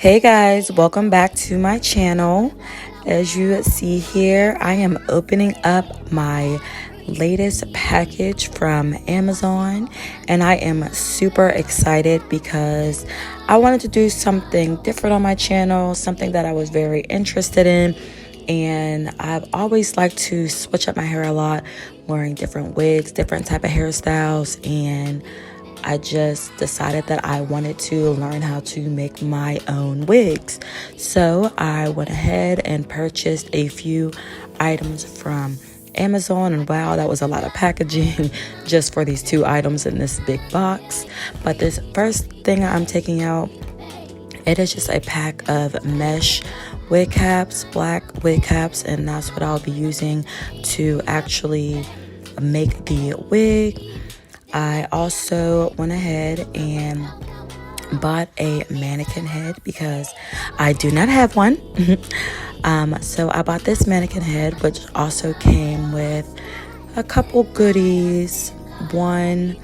Hey guys, welcome back to my channel. As you see here, I am opening up my latest package from Amazon, and I am super excited because I wanted to do something different on my channel, something that I was very interested in. And I've always liked to switch up my hair a lot, wearing different wigs, different type of hairstyles, and I just decided that I wanted to learn how to make my own wigs. So I went ahead and purchased a few items from Amazon, and wow, that was a lot of packaging just for these two items in this big box. But this first thing I'm taking out, it is just a pack of mesh wig caps, black wig caps, and that's what I'll be using to actually make the wig. I also went ahead and bought a mannequin head because I do not have one. So I bought this mannequin head, which also came with a couple goodies. One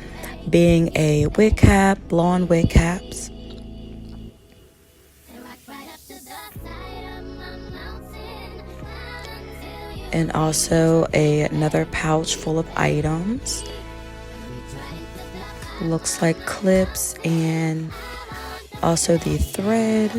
being a wig cap, blonde wig caps. And also another pouch full of items. Looks like clips and also the thread.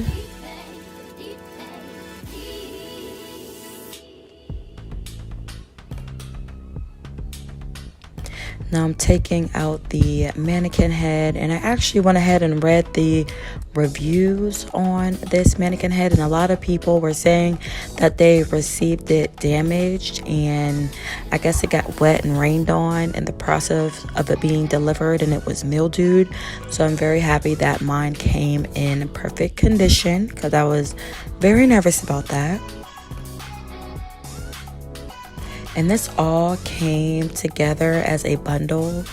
Now I'm taking out the mannequin head, and I actually went ahead and read the reviews on this mannequin head, and a lot of people were saying that they received it damaged, and I guess it got wet and rained on in the process of it being delivered, and it was mildewed. So I'm very happy that mine came in perfect condition because I was very nervous about that. And this all came together as a bundle,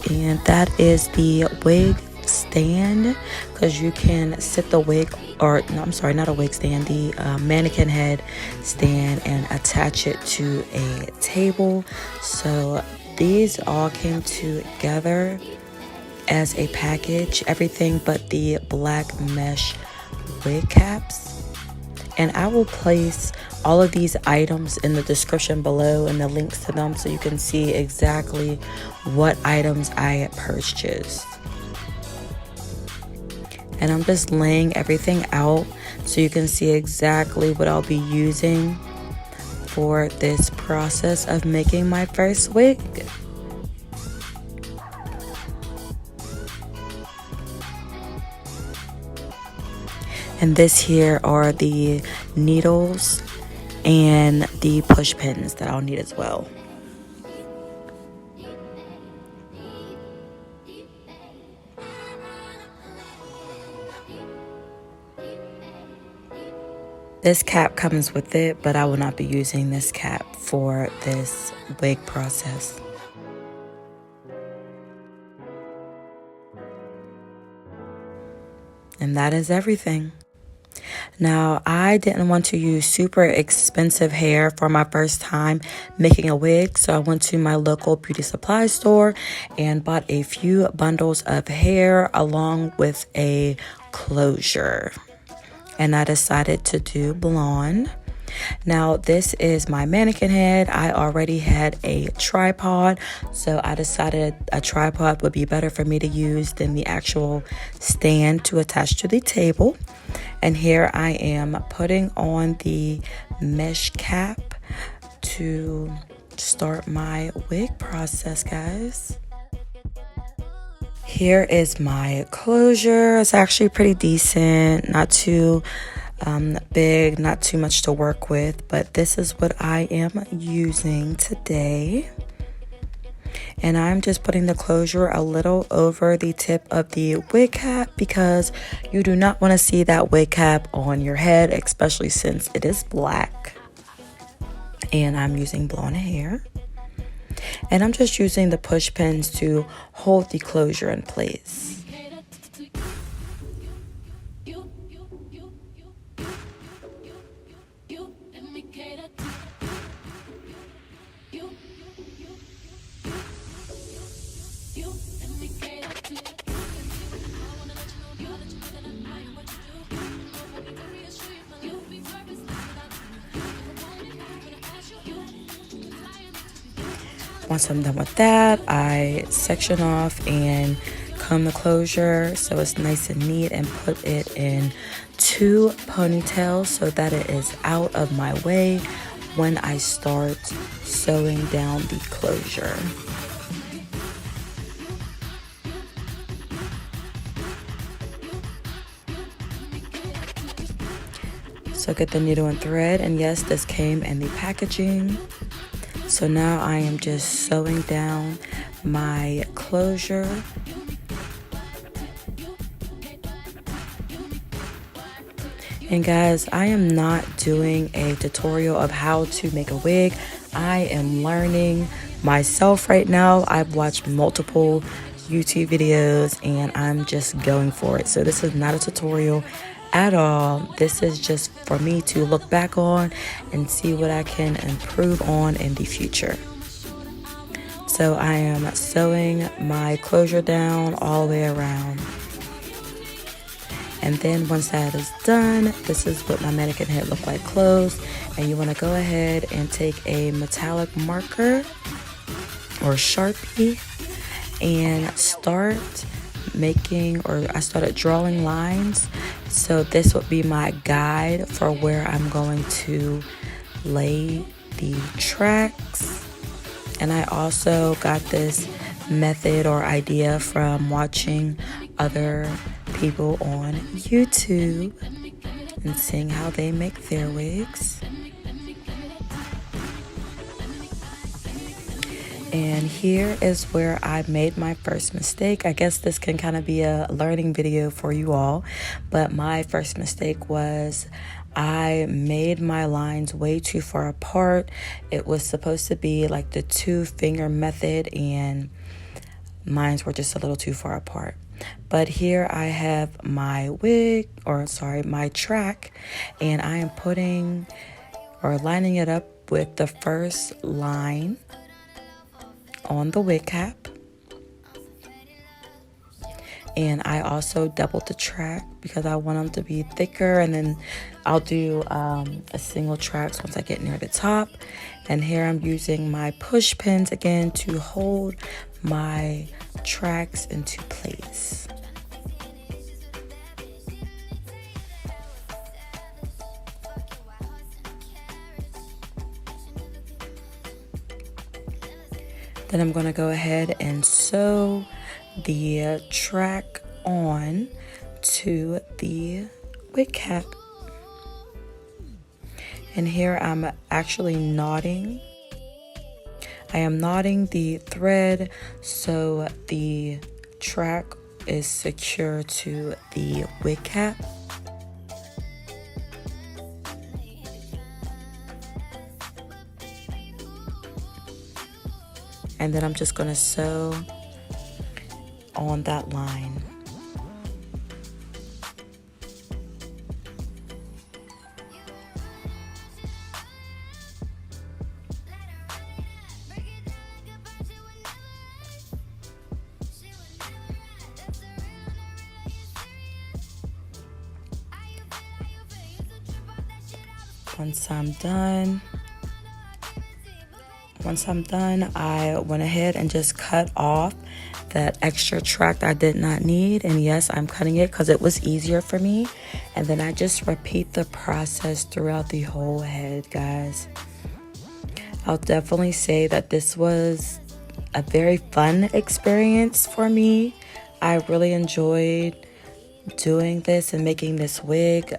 and that is the wig stand, because you can sit the wig, or no, I'm sorry, not a wig stand, the mannequin head stand, and attach it to a table. So these all came together as a package, everything but the black mesh wig caps. And I will place all of these items in the description below and the links to them so you can see exactly what items I purchased. And I'm just laying everything out so you can see exactly what I'll be using for this process of making my first wig. And this here are the needles and the push pins that I'll need as well. This cap comes with it, but I will not be using this cap for this wig process. And that is everything. Now, I didn't want to use super expensive hair for my first time making a wig, so I went to my local beauty supply store and bought a few bundles of hair along with a closure. And I decided to do blonde. Now, this is my mannequin head. I already had a tripod, so I decided a tripod would be better for me to use than the actual stand to attach to the table. And here I am putting on the mesh cap to start my wig process, guys. Here is my closure. It's actually pretty decent, not too big, not too much to work with, but this is what I am using today. And I'm just putting the closure a little over the tip of the wig cap because you do not want to see that wig cap on your head, especially since it is black. And I'm using blonde hair. And I'm just using the push pins to hold the closure in place. Once I'm done with that, I section off and comb the closure so it's nice and neat, and put it in 2 ponytails so that it is out of my way when I start sewing down the closure. So get the needle and thread, and yes, this came in the packaging. So now I am just sewing down my closure. And guys, I am not doing a tutorial of how to make a wig. I am learning myself right now. I've watched multiple YouTube videos and I'm just going for it. So this is not a tutorial at all. This is just for me to look back on and see what I can improve on in the future. So I am sewing my closure down all the way around. And then once that is done, this is what my mannequin head look like closed. And you want to go ahead and take a metallic marker or Sharpie and start making, or I started drawing lines. So this would be my guide for where I'm going to lay the tracks. And I also got this method or idea from watching other people on YouTube and seeing how they make their wigs. And here is where I made my first mistake. I guess this can kind of be a learning video for you all, but my first mistake was I made my lines way too far apart. It was supposed to be like the 2-finger method, and mines were just a little too far apart. But here I have my wig, or sorry, my track, and I am putting or lining it up with the first line on the wig cap. And I also doubled the track because I want them to be thicker, and then I'll do a single tracks once I get near the top. And here I'm using my push pins again to hold my tracks into place. Then I'm going to go ahead and sew the track on to the wig cap. And here I'm actually knotting. I am knotting the thread so the track is secure to the wig cap. And then I'm just going to sew on that line. Once I'm done, I went ahead and just cut off that extra track I did not need. And yes, I'm cutting it because it was easier for me. And then I just repeat the process throughout the whole head, guys. I'll definitely say that this was a very fun experience for me. I really enjoyed doing this and making this wig.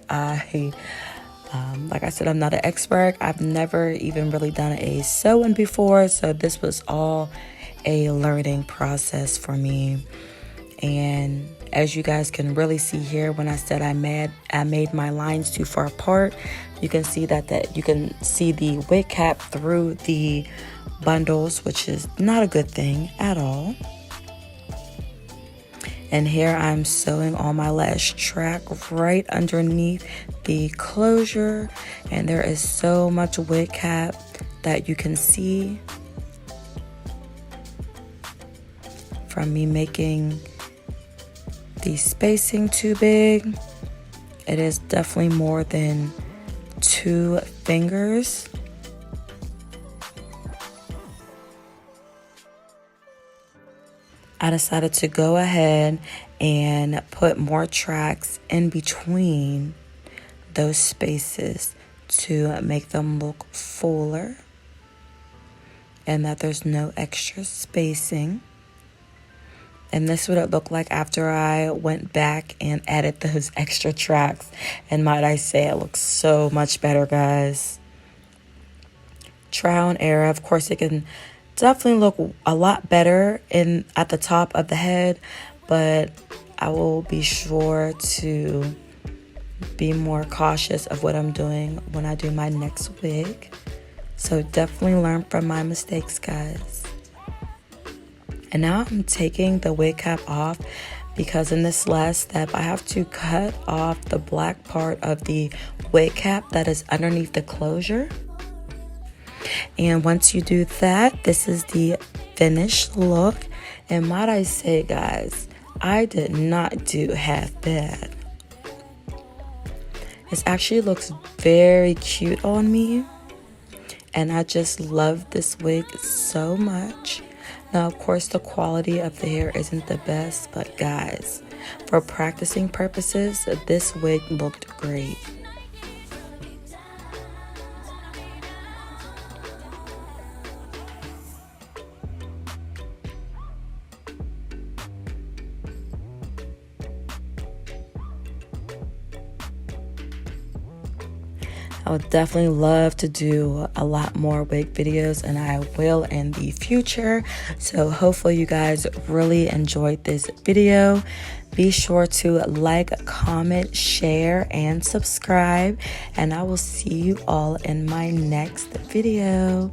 Like I said, I'm not an expert. I've never even really done a sew-in before, so this was all a learning process for me. And as you guys can really see here, when I said I made my lines too far apart, you can see that you can see the wig cap through the bundles, which is not a good thing at all. And here I'm sewing on my last track right underneath the closure. And there is so much wig cap that you can see from me making the spacing too big. It is definitely more than 2 fingers. I decided to go ahead and put more tracks in between those spaces to make them look fuller and that there's no extra spacing. And this is what it looked like after I went back and added those extra tracks. And might I say, it looks so much better, guys. Trial and error. Of course, it can definitely look a lot better at the top of the head, but I will be sure to be more cautious of what I'm doing when I do my next wig. So definitely learn from my mistakes, guys. And now I'm taking the wig cap off because in this last step, I have to cut off the black part of the wig cap that is underneath the closure. And once you do that, this is the finished look. And might I say, guys, I did not do half bad. This actually looks very cute on me. And I just love this wig so much. Now, of course, the quality of the hair isn't the best, but guys, for practicing purposes, this wig looked great. I would definitely love to do a lot more wig videos, and I will in the future. So hopefully you guys really enjoyed this video. Be sure to like, comment, share, and subscribe. And I will see you all in my next video.